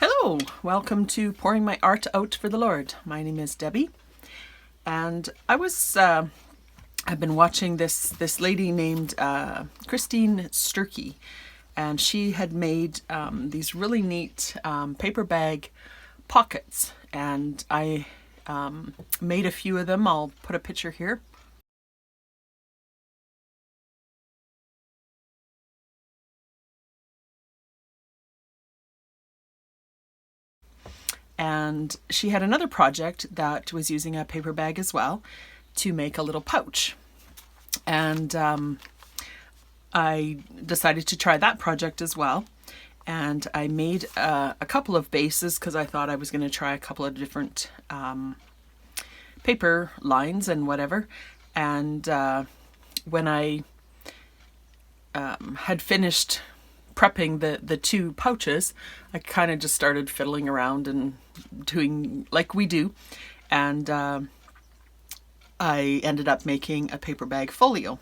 Hello, welcome to Pouring My Art Out for the Lord. My name is Debbie, and I've been watching this lady named Christine Sturkey, and she had made these really neat paper bag pockets, and I made a few of them. I'll put a picture here. And she had another project that was using a paper bag as well to make a little pouch. And I decided to try that project as well. And I made a couple of bases because I thought I was going to try a couple of different paper lines and whatever. And when I had finished prepping the two pouches, I kind of just started fiddling around and doing like we do, and I ended up making a paper bag folio,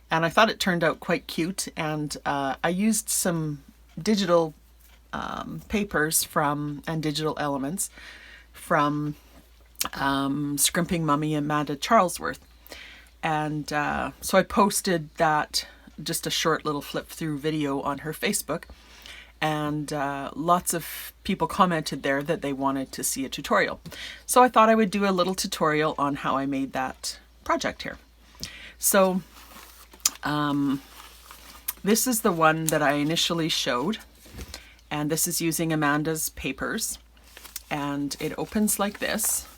and I thought it turned out quite cute. And I used some digital papers and digital elements from Scrimping Mommy and Amanda Charlesworth, and so I posted that, just a short little flip through video on her Facebook, and lots of people commented there that they wanted to see a tutorial. So I thought I would do a little tutorial on how I made that project here. So this is the one that I initially showed, and this is using Amanda's papers, and it opens like this.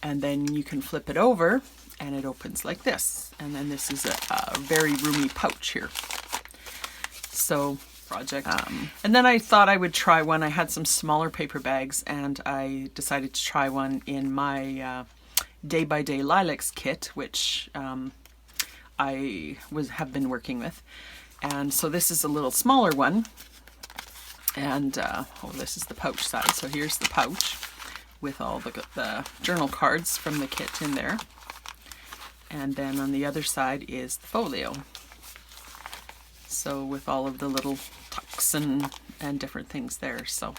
And then you can flip it over and it opens like this. And then this is a very roomy pouch here. So project. And then I thought I would try one. I had some smaller paper bags, and I decided to try one in my Day by Day Lilacs kit, which I have been working with. And so this is a little smaller one. And this is the pouch side. So here's the pouch with all the journal cards from the kit in there. And then on the other side is the folio. So with all of the little tucks and different things there. So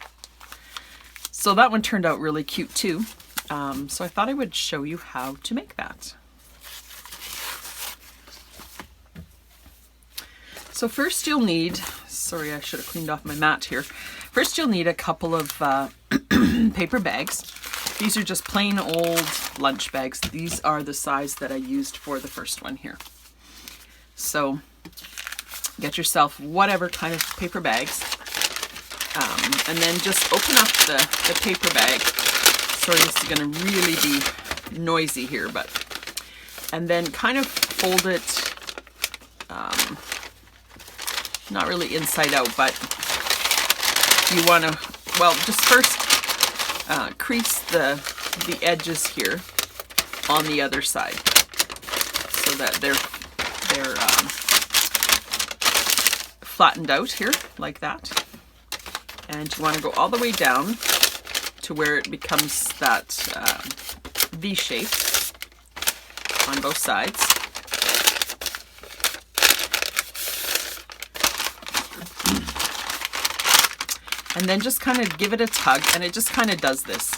that one turned out really cute too. So I thought I would show you how to make that. So first you'll need, sorry, I should have cleaned off my mat here. First you'll need a couple of paper bags. These are just plain old lunch bags. These are the size that I used for the first one here. So get yourself whatever kind of paper bags, and then just open up the paper bag. Sorry, this is going to really be noisy here, and then kind of fold it, not really inside out, but you want to, well, just first crease the edges here on the other side so that they're flattened out here like that. And you want to go all the way down to where it becomes that V shape on both sides. And then just kind of give it a tug, and it just kind of does this.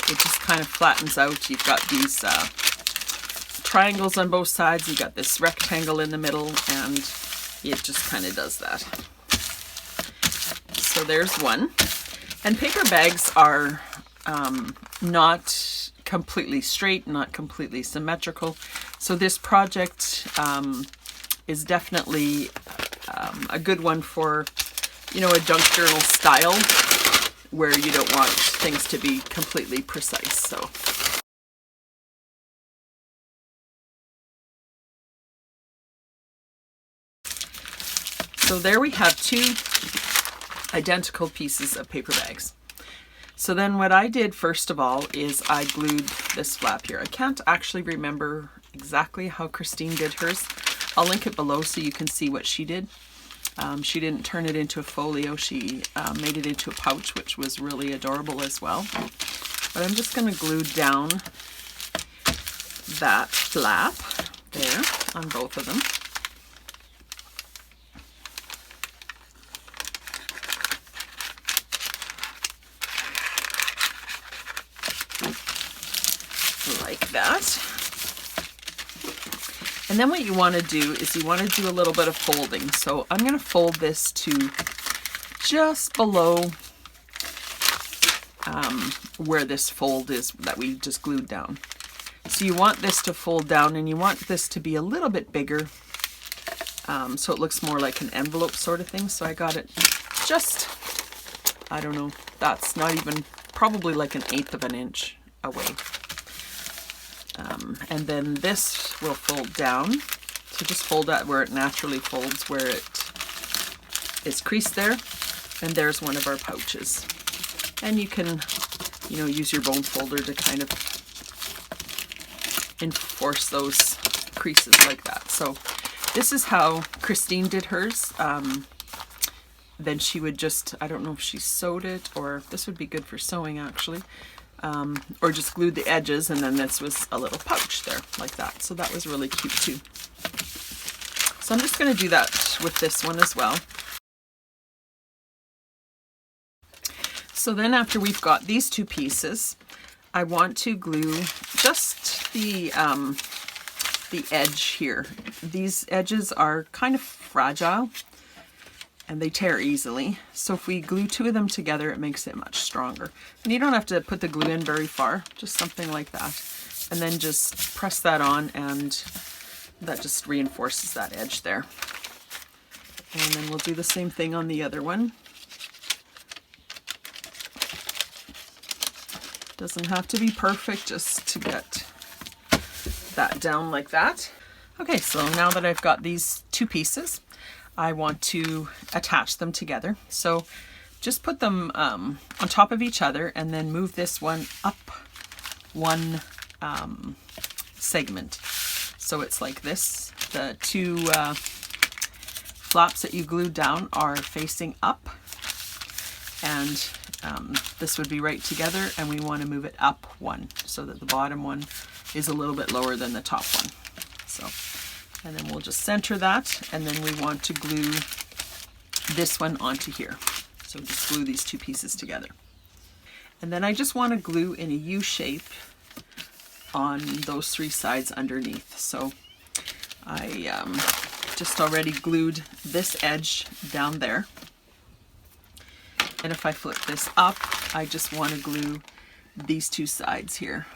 It just kind of flattens out. You've got these triangles on both sides. You've got this rectangle in the middle, and it just kind of does that. So there's one. And paper bags are not completely straight, not completely symmetrical. So this project is definitely a good one for, a junk journal style where you don't want things to be completely precise. So there we have two identical pieces of paper bags. So then what I did first of all is I glued this flap here. I can't actually remember exactly how Christine did hers. I'll link it below so you can see what she did. She didn't turn it into a folio. She made it into a pouch, which was really adorable as well. But I'm just going to glue down that flap there on both of them. like that. And then what you want to do is you want to do a little bit of folding. So I'm going to fold this to just below where this fold is that we just glued down. So you want this to fold down, and you want this to be a little bit bigger, so it looks more like an envelope sort of thing. So I got it just, I don't know, that's not even, probably like 1/8 of an inch away. And then this will fold down. So just fold that where it naturally folds, where it is creased there. And there's one of our pouches. And you can, you know, use your bone folder to kind of enforce those creases like that. So this is how Christine did hers. Then she would just, I don't know if she sewed it, or this would be good for sewing actually. Or just glued the edges, and then this was a little pouch there like that. So that was really cute too. So I'm just going to do that with this one as well. So then after we've got these two pieces, I want to glue just the edge here. These edges are kind of fragile and they tear easily. So if we glue two of them together, it makes it much stronger. And you don't have to put the glue in very far, just something like that. And then just press that on, and that just reinforces that edge there. And then we'll do the same thing on the other one. Doesn't have to be perfect, just to get that down like that. Okay, so now that I've got these two pieces, I want to attach them together. So just put them on top of each other, and then move this one up one segment. So it's like this. The two flaps that you glued down are facing up, and this would be right together, and we want to move it up one so that the bottom one is a little bit lower than the top one. So, and then we'll just center that, and then we want to glue this one onto here. So just glue these two pieces together. And then I just want to glue in a U shape on those three sides underneath. So I just already glued this edge down there. And if I flip this up, I just want to glue these two sides here.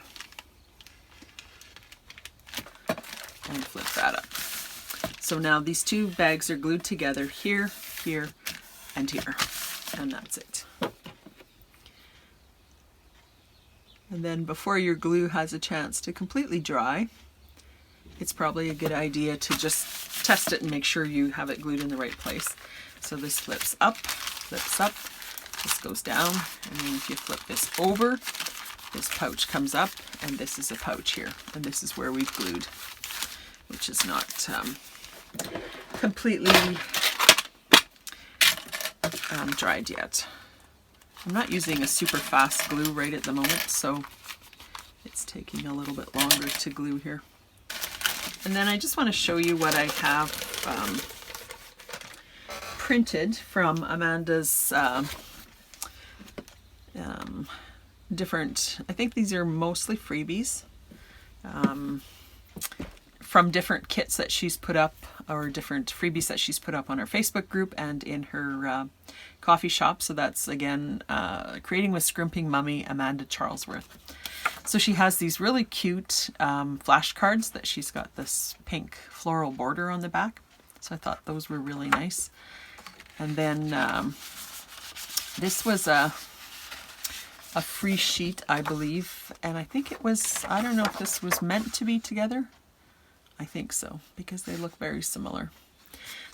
And flip that up. So now these two bags are glued together here, here, and here. And that's it. And then before your glue has a chance to completely dry, it's probably a good idea to just test it and make sure you have it glued in the right place. So this flips up, this goes down, and then if you flip this over, this pouch comes up, and this is a pouch here. And this is where we've glued, which is not completely dried yet. I'm not using a super fast glue right at the moment, so it's taking a little bit longer to glue here. And then I just want to show you what I have printed from Amanda's different, I think these are mostly freebies, from different kits that she's put up, or different freebies that she's put up on her Facebook group and in her coffee shop. So that's again, Creating with Scrimping Mommy, Amanda Charlesworth. So she has these really cute flashcards that she's got this pink floral border on the back. So I thought those were really nice. And then this was a free sheet, I believe. And I think it was, I don't know if this was meant to be together. I think so, because they look very similar.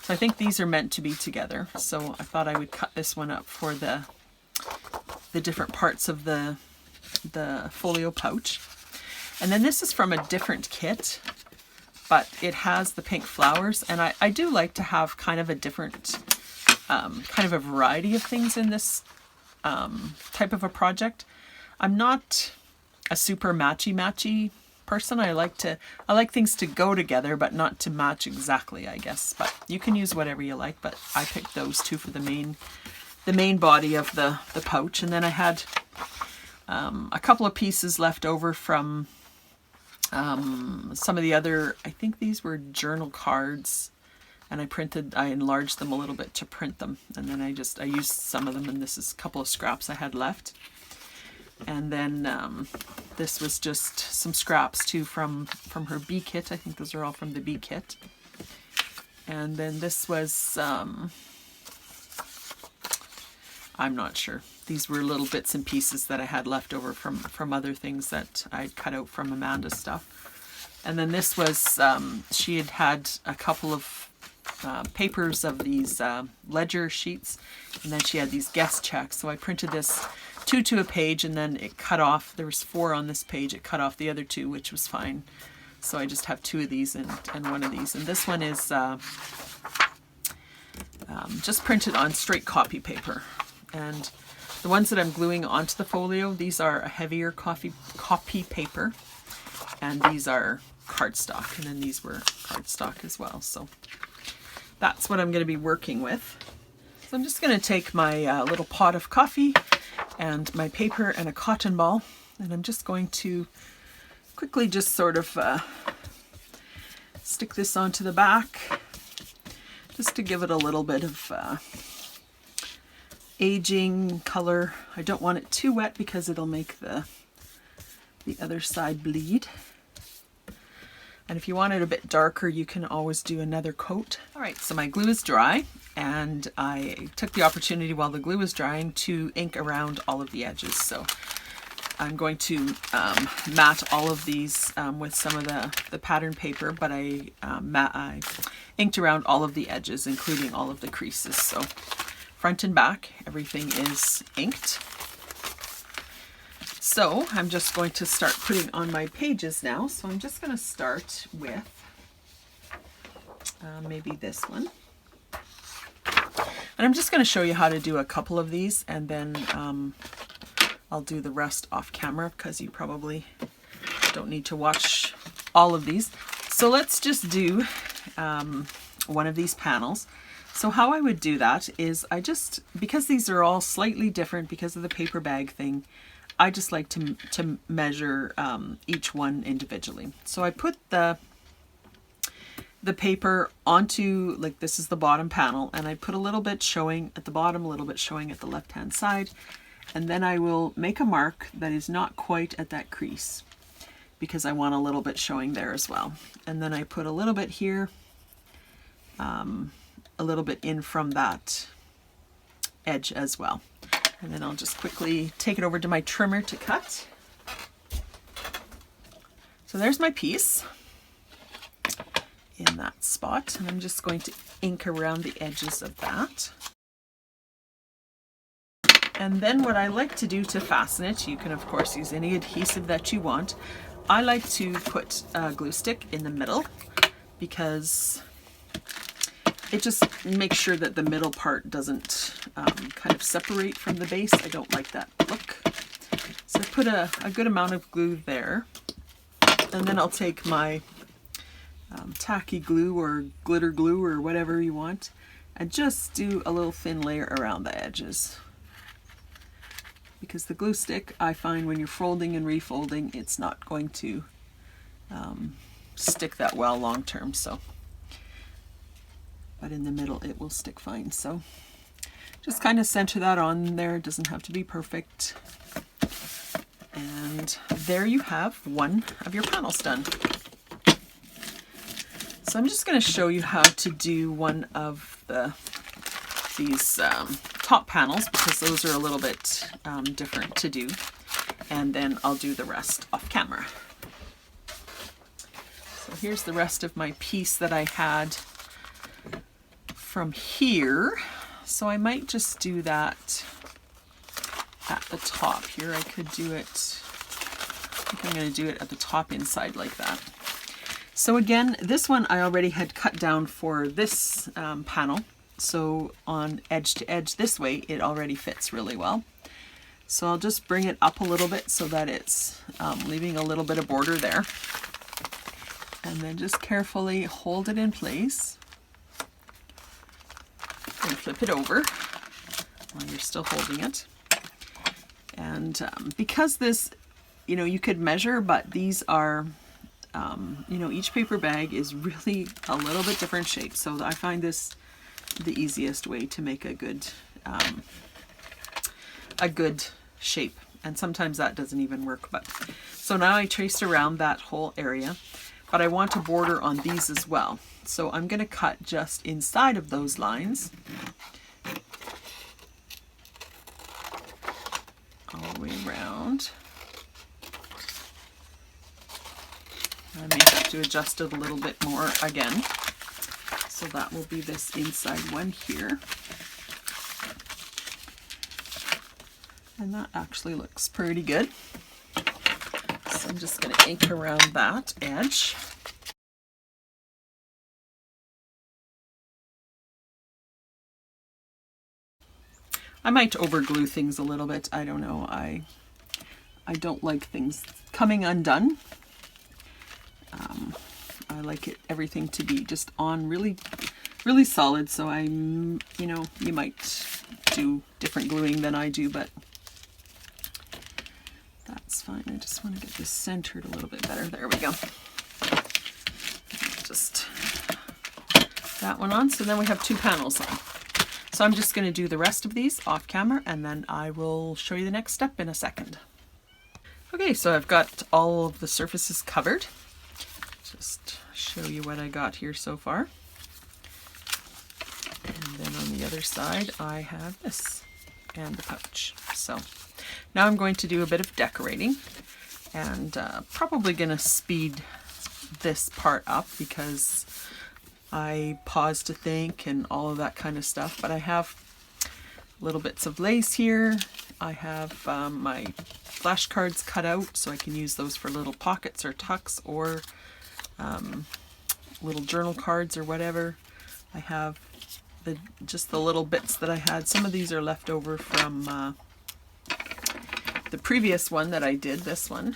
So I think these are meant to be together. So I thought I would cut this one up for the different parts of the folio pouch. And then this is from a different kit, but it has the pink flowers. And I do like to have kind of a different, kind of a variety of things in this type of a project. I'm not a super matchy person. I like things to go together, but not to match exactly, I guess. But you can use whatever you like, but I picked those two for the main body of the pouch. And then I had a couple of pieces left over from Some of the other, I think these were journal cards, and I enlarged them a little bit to print them, and then I used some of them, and this is a couple of scraps I had left. And then this was just some scraps too from her bee kit. I think those are all from the bee kit. And then this was, I'm not sure. These were little bits and pieces that I had left over from other things that I'd cut out from Amanda's stuff. And then this was, she had a couple of papers of these ledger sheets, and then she had these guest checks. So I printed this 2 to a page, and then it cut off. There was 4 on this page. It cut off the other 2, which was fine. So I just have 2 of these and 1 of these. And this one is just printed on straight copy paper. And the ones that I'm gluing onto the folio, these are a heavier copy paper, and these are cardstock, and then these were cardstock as well. So that's what I'm going to be working with. So I'm just going to take my little pot of coffee and my paper and a cotton ball, and I'm just going to quickly just sort of stick this onto the back, just to give it a little bit of aging color. I don't want it too wet because it'll make the other side bleed. And if you want it a bit darker, you can always do another coat. All right, so my glue is dry, and I took the opportunity while the glue was drying to ink around all of the edges. So I'm going to mat all of these with some of the pattern paper, but I inked around all of the edges, including all of the creases. So front and back, everything is inked. So I'm just going to start putting on my pages now. So I'm just going to start with maybe this one. And I'm just going to show you how to do a couple of these, and then I'll do the rest off camera because you probably don't need to watch all of these. So let's just do one of these panels. So how I would do that is because these are all slightly different because of the paper bag thing, I just like to measure each one individually. So I put the paper onto, like, this is the bottom panel, and I put a little bit showing at the bottom, a little bit showing at the left hand side, and then I will make a mark that is not quite at that crease because I want a little bit showing there as well. And then I put a little bit here, a little bit in from that edge as well. And then I'll just quickly take it over to my trimmer to cut. So there's my piece in that spot, and I'm just going to ink around the edges of that. And then what I like to do to fasten it, you can of course use any adhesive that you want. I like to put a glue stick in the middle because it just makes sure that the middle part doesn't kind of separate from the base. I don't like that look. So I put a good amount of glue there, and then I'll take my tacky glue or glitter glue or whatever you want, and just do a little thin layer around the edges. Because the glue stick, I find when you're folding and refolding, it's not going to stick that well long term. So, but in the middle it will stick fine. So just kind of center that on there. It doesn't have to be perfect. And there you have one of your panels done. So I'm just going to show you how to do one of these top panels, because those are a little bit different to do, and then I'll do the rest off camera. So here's the rest of my piece that I had from here. So I might just do that at the top here. I could do it, I think I'm going to do it at the top inside like that. So again, this one I already had cut down for this panel. So on edge to edge this way, it already fits really well. So I'll just bring it up a little bit so that it's leaving a little bit of border there. And then just carefully hold it in place and flip it over while you're still holding it. And because this, you know, you could measure, but these are you know, each paper bag is really a little bit different shape. So I find this the easiest way to make a good shape. And sometimes that doesn't even work. But so now I traced around that whole area, but I want to border on these as well. So I'm going to cut just inside of those lines all the way around. I may have to adjust it a little bit more again. So that will be this inside one here. And that actually looks pretty good. So I'm just going to ink around that edge. I might overglue things a little bit. I don't know. I don't like things coming undone. I like everything to be just on really, really solid. So you know, you might do different gluing than I do, but that's fine. I just want to get this centered a little bit better. There we go. Just that one on. So then we have 2 panels on. So I'm just going to do the rest of these off camera, and then I will show you the next step in a second. Okay, so I've got all of the surfaces covered. Just show you what I got here so far. And then on the other side I have this and the pouch. So now I'm going to do a bit of decorating, and probably going to speed this part up because I pause to think and all of that kind of stuff. But I have little bits of lace here. I have my flashcards cut out so I can use those for little pockets or tucks, or little journal cards or whatever. I have just the little bits that I had. Some of these are left over from the previous one that I did, this one,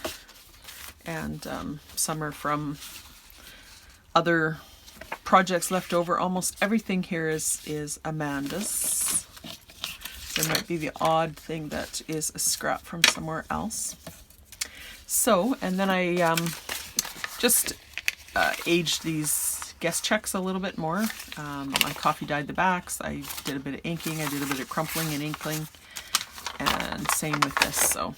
and some are from other projects left over. Almost everything here is Amanda's. There might be the odd thing that is a scrap from somewhere else. So, and then I just aged these guest checks a little bit more. I coffee dyed the backs. I did a bit of inking. I did a bit of crumpling and inkling. And same with this. So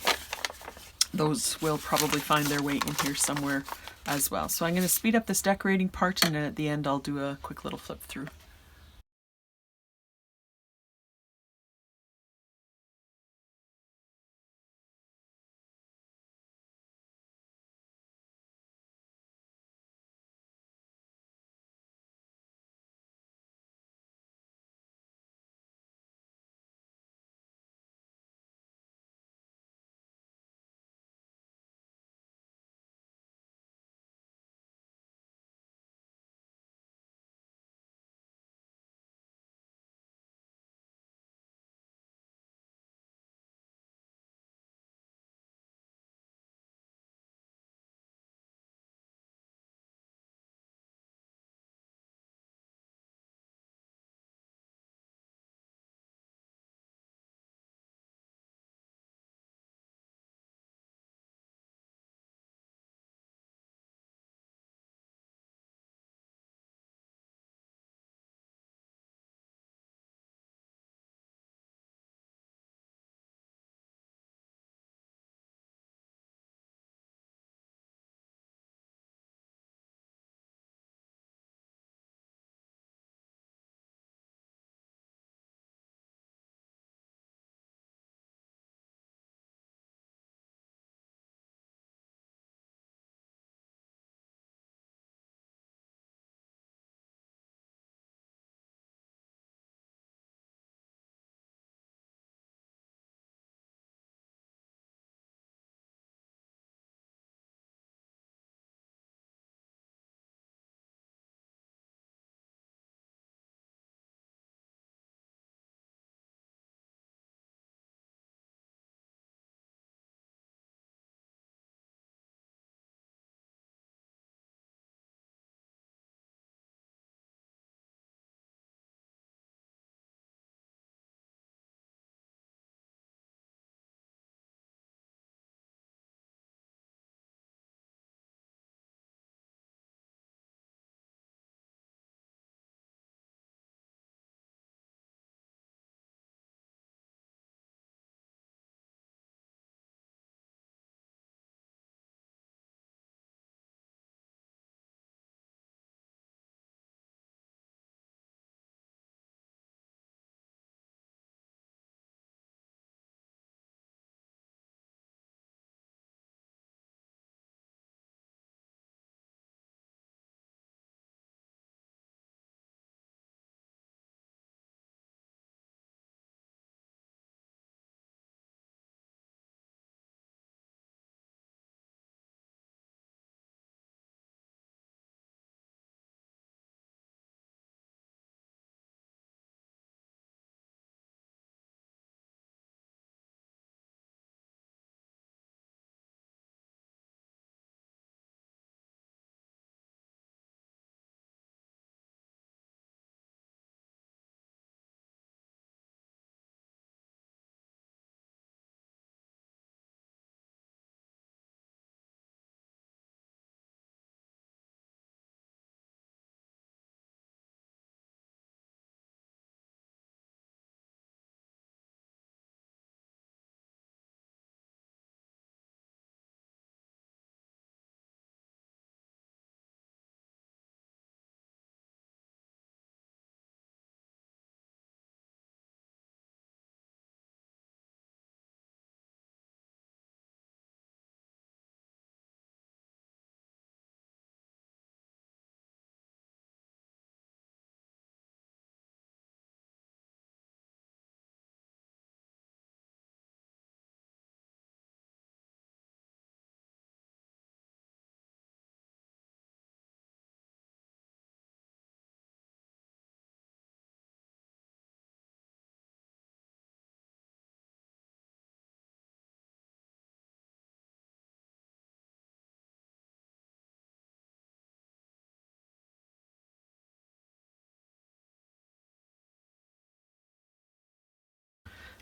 those will probably find their way in here somewhere as well. So I'm going to speed up this decorating part, and then at the end I'll do a quick little flip through.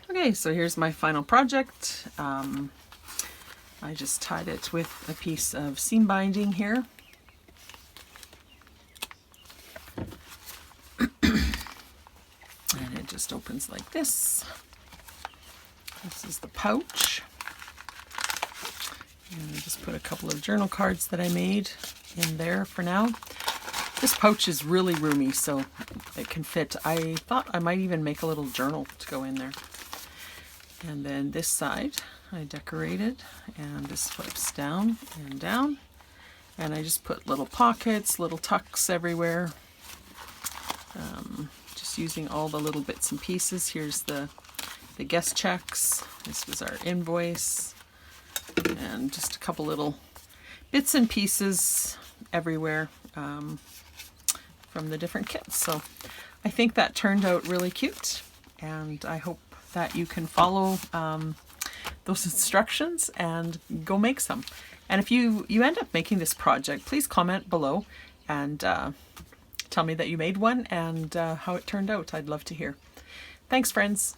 Okay, so here's my final project. I just tied it with a piece of seam binding here. And it just opens like this. This is the pouch. And I just put a couple of journal cards that I made in there for now. This pouch is really roomy, so it can fit. I thought I might even make a little journal to go in there. And then this side I decorated, and this flips down and down. And I just put little pockets, little tucks everywhere. Just using all the little bits and pieces. Here's the guest checks. This was our invoice. And just a couple little bits and pieces everywhere from the different kits. So I think that turned out really cute, and I hope that you can follow those instructions and go make some. And if you end up making this project, please comment below and tell me that you made one and how it turned out. I'd love to hear. Thanks, friends.